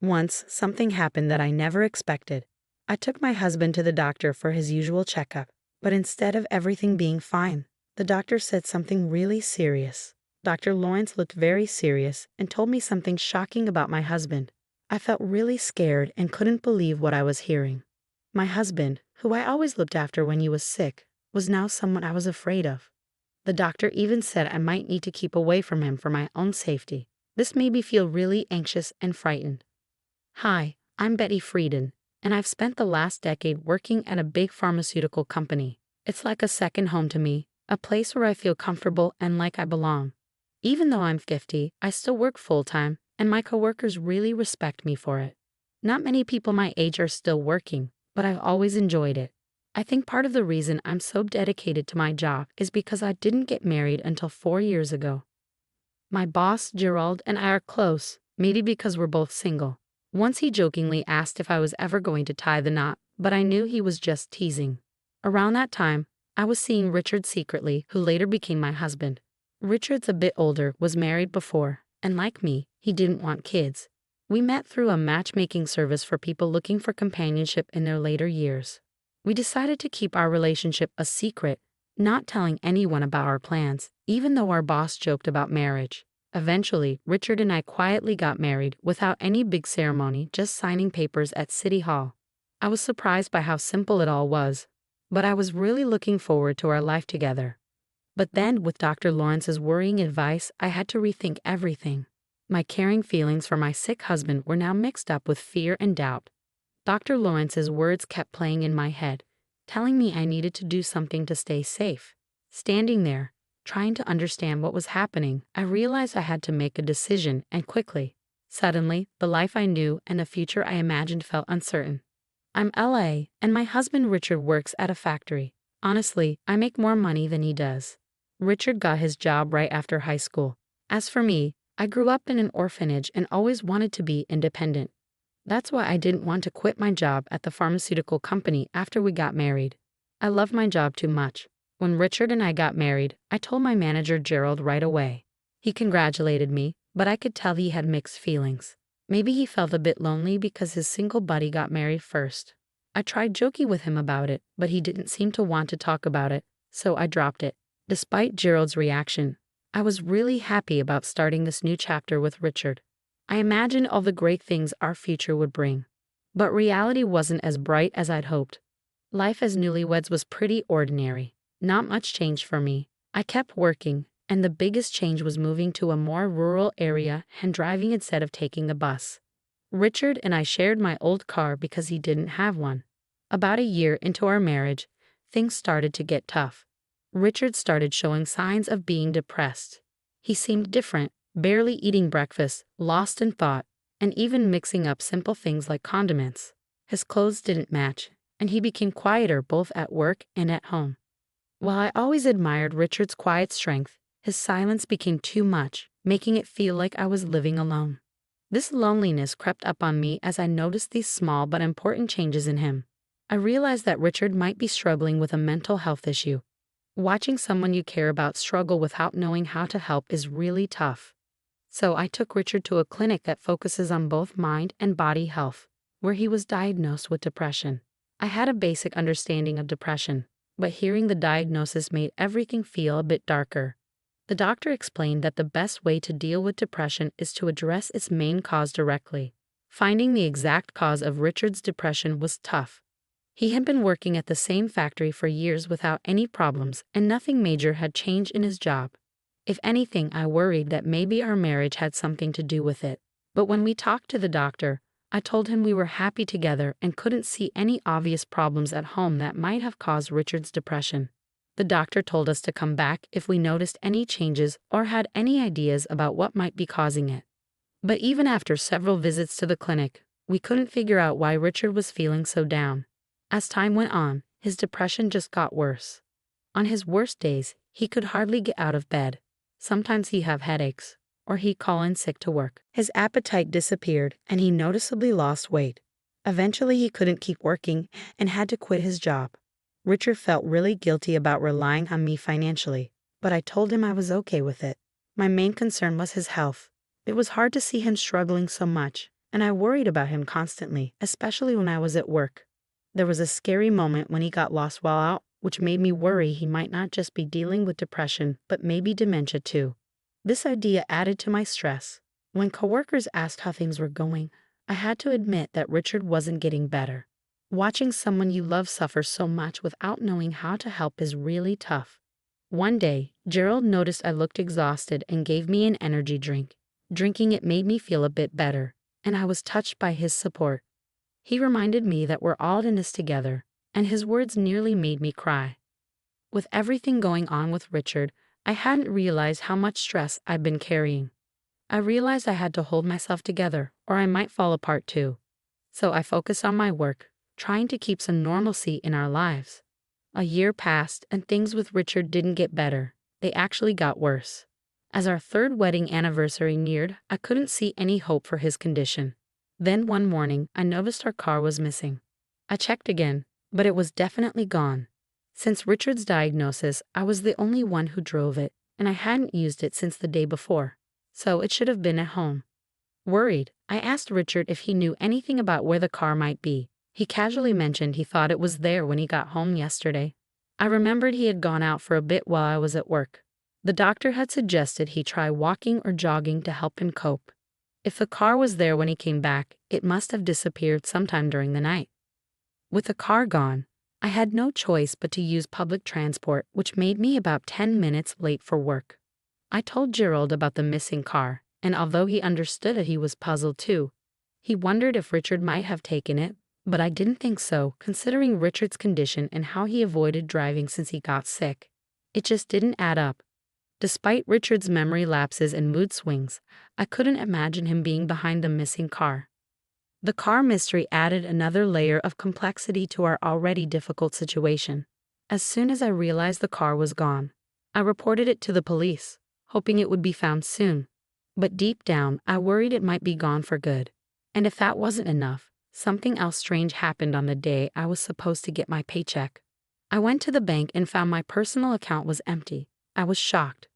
Once, something happened that I never expected. I took my husband to the doctor for his usual checkup, but instead of everything being fine, the doctor said something really serious. Dr. Lawrence looked very serious and told me something shocking about my husband. I felt really scared and couldn't believe what I was hearing. My husband, who I always looked after when he was sick, was now someone I was afraid of. The doctor even said I might need to keep away from him for my own safety. This made me feel really anxious and frightened. Hi, I'm Betty Frieden, and I've spent the last decade working at a big pharmaceutical company. It's like a second home to me, a place where I feel comfortable and like I belong. Even though I'm 50, I still work full-time, and my coworkers really respect me for it. Not many people my age are still working, but I've always enjoyed it. I think part of the reason I'm so dedicated to my job is because I didn't get married until 4 years ago. My boss, Gerald, and I are close, maybe because we're both single. Once he jokingly asked if I was ever going to tie the knot, but I knew he was just teasing. Around that time, I was seeing Richard secretly, who later became my husband. Richard's a bit older, was married before, and like me, he didn't want kids. We met through a matchmaking service for people looking for companionship in their later years. We decided to keep our relationship a secret, not telling anyone about our plans, even though our boss joked about marriage. Eventually, Richard and I quietly got married without any big ceremony, just signing papers at City Hall. I was surprised by how simple it all was, but I was really looking forward to our life together. But then, with Dr. Lawrence's worrying advice, I had to rethink everything. My caring feelings for my sick husband were now mixed up with fear and doubt. Dr. Lawrence's words kept playing in my head, telling me I needed to do something to stay safe. Standing there, trying to understand what was happening, I realized I had to make a decision, and quickly. Suddenly, the life I knew and the future I imagined felt uncertain. I'm LA, and my husband Richard works at a factory. Honestly, I make more money than he does. Richard got his job right after high school. As for me, I grew up in an orphanage and always wanted to be independent. That's why I didn't want to quit my job at the pharmaceutical company after we got married. I loved my job too much. When Richard and I got married, I told my manager Gerald right away. He congratulated me, but I could tell he had mixed feelings. Maybe he felt a bit lonely because his single buddy got married first. I tried joking with him about it, but he didn't seem to want to talk about it, so I dropped it. Despite Gerald's reaction, I was really happy about starting this new chapter with Richard. I imagined all the great things our future would bring. But reality wasn't as bright as I'd hoped. Life as newlyweds was pretty ordinary. Not much changed for me. I kept working, and the biggest change was moving to a more rural area and driving instead of taking the bus. Richard and I shared my old car because he didn't have one. About a year into our marriage, things started to get tough. Richard started showing signs of being depressed. He seemed different, barely eating breakfast, lost in thought, and even mixing up simple things like condiments. His clothes didn't match, and he became quieter both at work and at home. While I always admired Richard's quiet strength, his silence became too much, making it feel like I was living alone. This loneliness crept up on me as I noticed these small but important changes in him. I realized that Richard might be struggling with a mental health issue. Watching someone you care about struggle without knowing how to help is really tough. So I took Richard to a clinic that focuses on both mind and body health, where he was diagnosed with depression. I had a basic understanding of depression, but hearing the diagnosis made everything feel a bit darker. The doctor explained that the best way to deal with depression is to address its main cause directly. Finding the exact cause of Richard's depression was tough. He had been working at the same factory for years without any problems, and nothing major had changed in his job. If anything, I worried that maybe our marriage had something to do with it. But when we talked to the doctor, I told him we were happy together and couldn't see any obvious problems at home that might have caused Richard's depression. The doctor told us to come back if we noticed any changes or had any ideas about what might be causing it. But even after several visits to the clinic, we couldn't figure out why Richard was feeling so down. As time went on, his depression just got worse. On his worst days, he could hardly get out of bed. Sometimes he'd have headaches, or he'd call in sick to work. His appetite disappeared, and he noticeably lost weight. Eventually, he couldn't keep working and had to quit his job. Richard felt really guilty about relying on me financially, but I told him I was okay with it. My main concern was his health. It was hard to see him struggling so much, and I worried about him constantly, especially when I was at work. There was a scary moment when he got lost while out, which made me worry he might not just be dealing with depression, but maybe dementia too. This idea added to my stress. When coworkers asked how things were going, I had to admit that Richard wasn't getting better. Watching someone you love suffer so much without knowing how to help is really tough. One day, Gerald noticed I looked exhausted and gave me an energy drink. Drinking it made me feel a bit better, and I was touched by his support. He reminded me that we're all in this together, and his words nearly made me cry. With everything going on with Richard, I hadn't realized how much stress I'd been carrying. I realized I had to hold myself together, or I might fall apart too. So I focused on my work, trying to keep some normalcy in our lives. A year passed, and things with Richard didn't get better. They actually got worse. As our third wedding anniversary neared, I couldn't see any hope for his condition. Then one morning, I noticed our car was missing. I checked again, but it was definitely gone. Since Richard's diagnosis, I was the only one who drove it, and I hadn't used it since the day before, so it should have been at home. Worried, I asked Richard if he knew anything about where the car might be. He casually mentioned he thought it was there when he got home yesterday. I remembered he had gone out for a bit while I was at work. The doctor had suggested he try walking or jogging to help him cope. If the car was there when he came back, it must have disappeared sometime during the night. With the car gone, I had no choice but to use public transport, which made me about 10 minutes late for work. I told Gerald about the missing car, and although he understood it, he was puzzled too. He wondered if Richard might have taken it, but I didn't think so, considering Richard's condition and how he avoided driving since he got sick. It just didn't add up. Despite Richard's memory lapses and mood swings, I couldn't imagine him being behind the missing car. The car mystery added another layer of complexity to our already difficult situation. As soon as I realized the car was gone, I reported it to the police, hoping it would be found soon. But deep down, I worried it might be gone for good. And if that wasn't enough, something else strange happened on the day I was supposed to get my paycheck. I went to the bank and found my personal account was empty. I was shocked.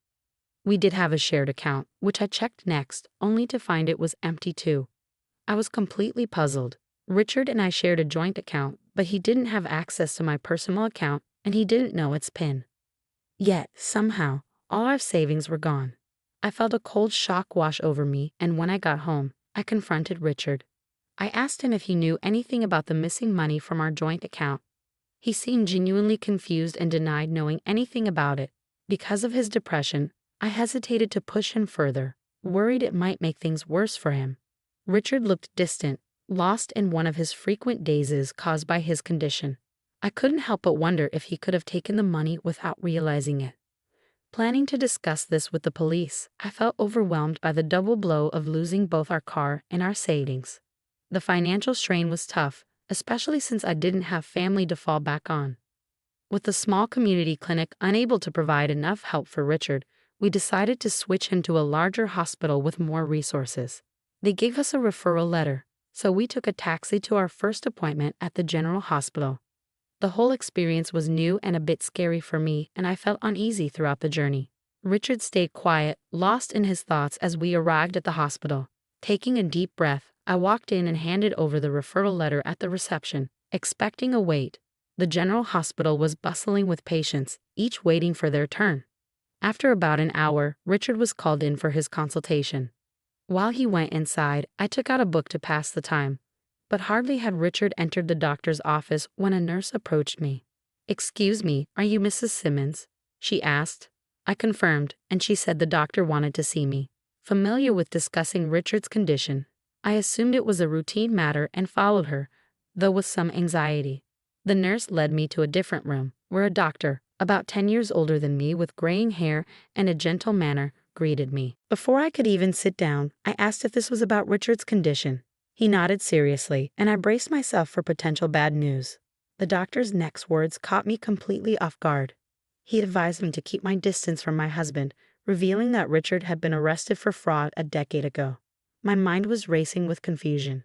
We did have a shared account, which I checked next, only to find it was empty too. I was completely puzzled. Richard and I shared a joint account, but he didn't have access to my personal account, and he didn't know its PIN. Yet, somehow, all our savings were gone. I felt a cold shock wash over me, and when I got home, I confronted Richard. I asked him if he knew anything about the missing money from our joint account. He seemed genuinely confused and denied knowing anything about it. Because of his depression, I hesitated to push him further, worried it might make things worse for him. Richard looked distant, lost in one of his frequent dazes caused by his condition. I couldn't help but wonder if he could have taken the money without realizing it. Planning to discuss this with the police, I felt overwhelmed by the double blow of losing both our car and our savings. The financial strain was tough, especially since I didn't have family to fall back on. With the small community clinic unable to provide enough help for Richard, we decided to switch him to a larger hospital with more resources. They gave us a referral letter, so we took a taxi to our first appointment at the general hospital. The whole experience was new and a bit scary for me, and I felt uneasy throughout the journey. Richard stayed quiet, lost in his thoughts as we arrived at the hospital. Taking a deep breath, I walked in and handed over the referral letter at the reception, expecting a wait. The general hospital was bustling with patients, each waiting for their turn. After about an hour, Richard was called in for his consultation. While he went inside, I took out a book to pass the time. But hardly had Richard entered the doctor's office when a nurse approached me. "Excuse me, are you Mrs. Simmons?" she asked. I confirmed, and she said the doctor wanted to see me. Familiar with discussing Richard's condition, I assumed it was a routine matter and followed her, though with some anxiety. The nurse led me to a different room, where a doctor, about 10 years older than me with graying hair and a gentle manner, greeted me. Before I could even sit down, I asked if this was about Richard's condition. He nodded seriously, and I braced myself for potential bad news. The doctor's next words caught me completely off guard. He advised me to keep my distance from my husband, revealing that Richard had been arrested for fraud a decade ago. My mind was racing with confusion.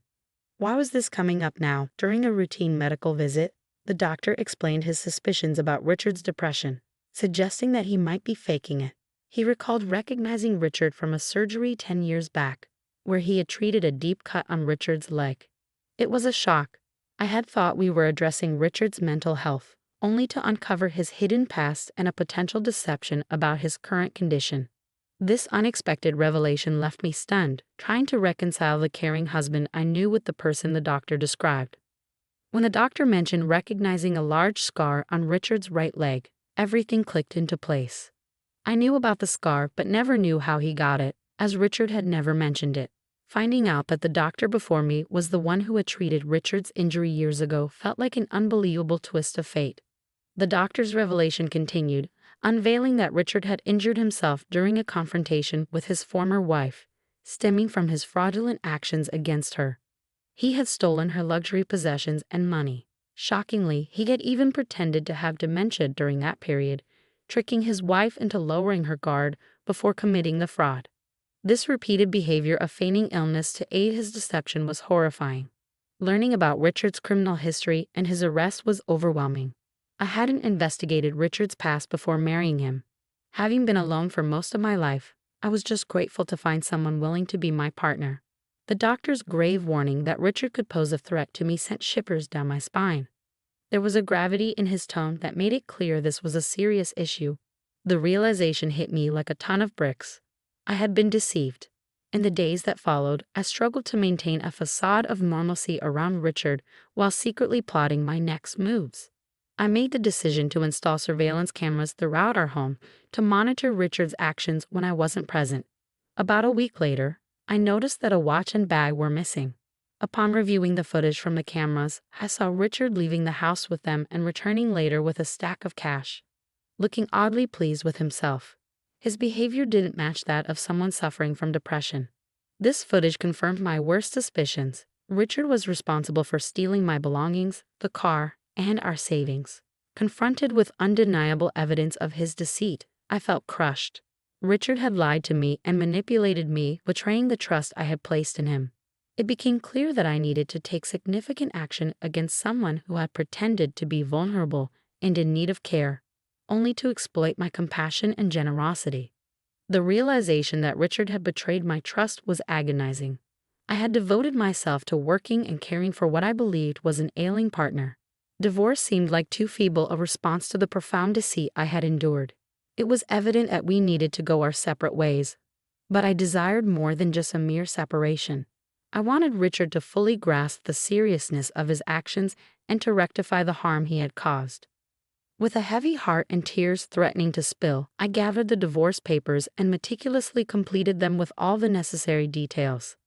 Why was this coming up now, during a routine medical visit? The doctor explained his suspicions about Richard's depression, suggesting that he might be faking it. He recalled recognizing Richard from a surgery 10 years back, where he had treated a deep cut on Richard's leg. It was a shock. I had thought we were addressing Richard's mental health, only to uncover his hidden past and a potential deception about his current condition. This unexpected revelation left me stunned, trying to reconcile the caring husband I knew with the person the doctor described. When the doctor mentioned recognizing a large scar on Richard's right leg, everything clicked into place. I knew about the scar but never knew how he got it, as Richard had never mentioned it. Finding out that the doctor before me was the one who had treated Richard's injury years ago felt like an unbelievable twist of fate. The doctor's revelation continued, unveiling that Richard had injured himself during a confrontation with his former wife, stemming from his fraudulent actions against her. He had stolen her luxury possessions and money. Shockingly, he had even pretended to have dementia during that period, tricking his wife into lowering her guard before committing the fraud. This repeated behavior of feigning illness to aid his deception was horrifying. Learning about Richard's criminal history and his arrest was overwhelming. I hadn't investigated Richard's past before marrying him. Having been alone for most of my life, I was just grateful to find someone willing to be my partner. The doctor's grave warning that Richard could pose a threat to me sent shivers down my spine. There was a gravity in his tone that made it clear this was a serious issue. The realization hit me like a ton of bricks. I had been deceived. In the days that followed, I struggled to maintain a facade of normalcy around Richard while secretly plotting my next moves. I made the decision to install surveillance cameras throughout our home to monitor Richard's actions when I wasn't present. About a week later, I noticed that a watch and bag were missing. Upon reviewing the footage from the cameras, I saw Richard leaving the house with them and returning later with a stack of cash, looking oddly pleased with himself. His behavior didn't match that of someone suffering from depression. This footage confirmed my worst suspicions. Richard was responsible for stealing my belongings, the car, and our savings. Confronted with undeniable evidence of his deceit, I felt crushed. Richard had lied to me and manipulated me, betraying the trust I had placed in him. It became clear that I needed to take significant action against someone who had pretended to be vulnerable and in need of care, only to exploit my compassion and generosity. The realization that Richard had betrayed my trust was agonizing. I had devoted myself to working and caring for what I believed was an ailing partner. Divorce seemed like too feeble a response to the profound deceit I had endured. It was evident that we needed to go our separate ways. But I desired more than just a mere separation. I wanted Richard to fully grasp the seriousness of his actions and to rectify the harm he had caused. With a heavy heart and tears threatening to spill, I gathered the divorce papers and meticulously completed them with all the necessary details.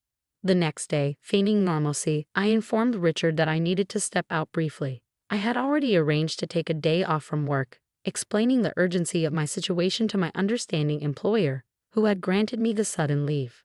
The next day, feigning normalcy, I informed Richard that I needed to step out briefly. I had already arranged to take a day off from work, explaining the urgency of my situation to my understanding employer, who had granted me the sudden leave.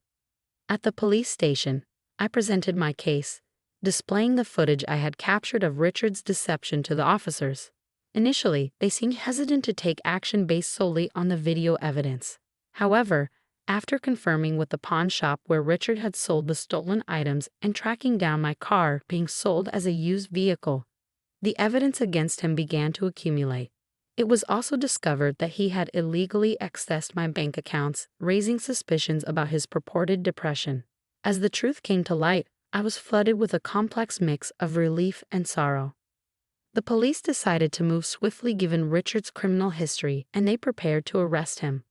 At the police station, I presented my case, displaying the footage I had captured of Richard's deception to the officers. Initially, they seemed hesitant to take action based solely on the video evidence. However, after confirming with the pawn shop where Richard had sold the stolen items and tracking down my car being sold as a used vehicle, the evidence against him began to accumulate. It was also discovered that he had illegally accessed my bank accounts, raising suspicions about his purported depression. As the truth came to light, I was flooded with a complex mix of relief and sorrow. The police decided to move swiftly given Richard's criminal history, and they prepared to arrest him.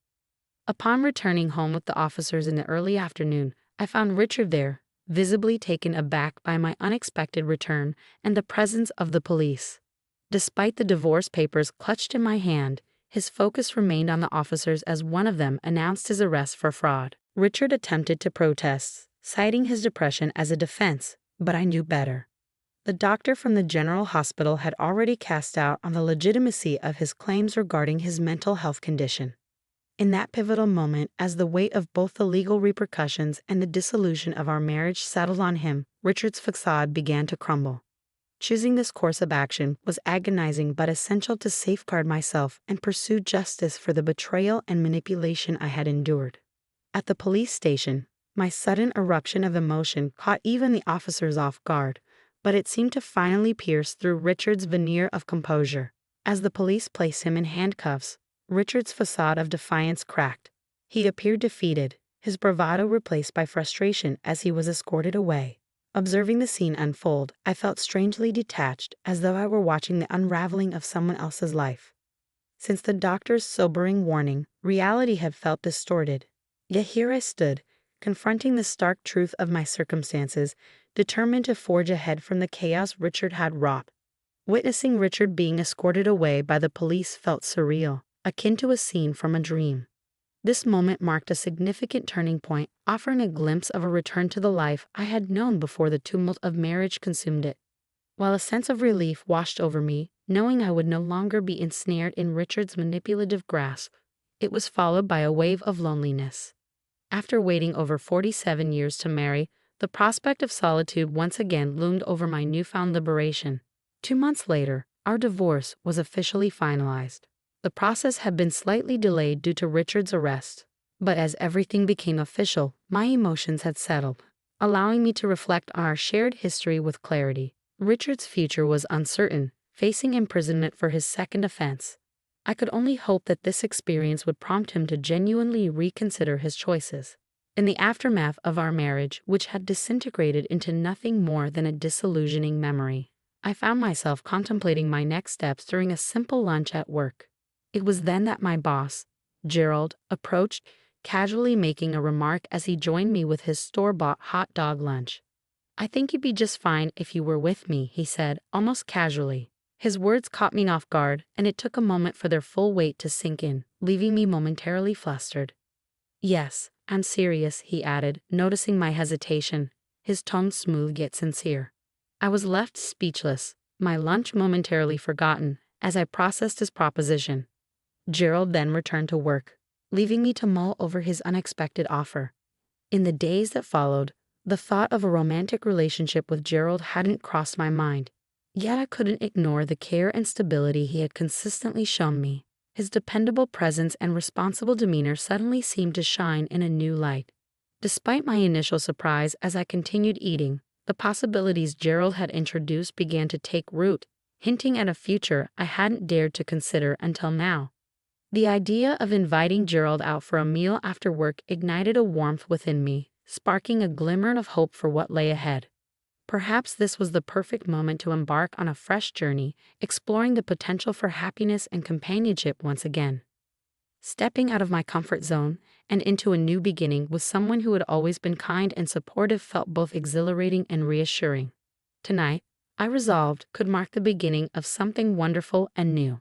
Upon returning home with the officers in the early afternoon, I found Richard there, visibly taken aback by my unexpected return and the presence of the police. Despite the divorce papers clutched in my hand, his focus remained on the officers as one of them announced his arrest for fraud. Richard attempted to protest, citing his depression as a defense, but I knew better. The doctor from the general hospital had already cast doubt on the legitimacy of his claims regarding his mental health condition. In that pivotal moment, as the weight of both the legal repercussions and the dissolution of our marriage settled on him, Richard's facade began to crumble. Choosing this course of action was agonizing but essential to safeguard myself and pursue justice for the betrayal and manipulation I had endured. At the police station, my sudden eruption of emotion caught even the officers off guard, but it seemed to finally pierce through Richard's veneer of composure. As the police placed him in handcuffs, Richard's facade of defiance cracked. He appeared defeated, his bravado replaced by frustration as he was escorted away. Observing the scene unfold, I felt strangely detached, as though I were watching the unraveling of someone else's life. Since the doctor's sobering warning, reality had felt distorted. Yet here I stood, confronting the stark truth of my circumstances, determined to forge ahead from the chaos Richard had wrought. Witnessing Richard being escorted away by the police felt surreal, akin to a scene from a dream. This moment marked a significant turning point, offering a glimpse of a return to the life I had known before the tumult of marriage consumed it. While a sense of relief washed over me, knowing I would no longer be ensnared in Richard's manipulative grasp, it was followed by a wave of loneliness. After waiting over 47 years to marry, the prospect of solitude once again loomed over my newfound liberation. 2 months later, our divorce was officially finalized. The process had been slightly delayed due to Richard's arrest, but as everything became official, my emotions had settled, allowing me to reflect on our shared history with clarity. Richard's future was uncertain, facing imprisonment for his second offense. I could only hope that this experience would prompt him to genuinely reconsider his choices. In the aftermath of our marriage, which had disintegrated into nothing more than a disillusioning memory, I found myself contemplating my next steps during a simple lunch at work. It was then that my boss, Gerald, approached, casually making a remark as he joined me with his store-bought hot dog lunch. "I think you'd be just fine if you were with me," he said, almost casually. His words caught me off guard, and it took a moment for their full weight to sink in, leaving me momentarily flustered. "Yes, I'm serious," he added, noticing my hesitation, his tone smooth yet sincere. I was left speechless, my lunch momentarily forgotten, as I processed his proposition. Gerald then returned to work, leaving me to mull over his unexpected offer. In the days that followed, the thought of a romantic relationship with Gerald hadn't crossed my mind, yet I couldn't ignore the care and stability he had consistently shown me. His dependable presence and responsible demeanor suddenly seemed to shine in a new light. Despite my initial surprise as I continued eating, the possibilities Gerald had introduced began to take root, hinting at a future I hadn't dared to consider until now. The idea of inviting Gerald out for a meal after work ignited a warmth within me, sparking a glimmer of hope for what lay ahead. Perhaps this was the perfect moment to embark on a fresh journey, exploring the potential for happiness and companionship once again. Stepping out of my comfort zone and into a new beginning with someone who had always been kind and supportive felt both exhilarating and reassuring. Tonight, I resolved, could mark the beginning of something wonderful and new.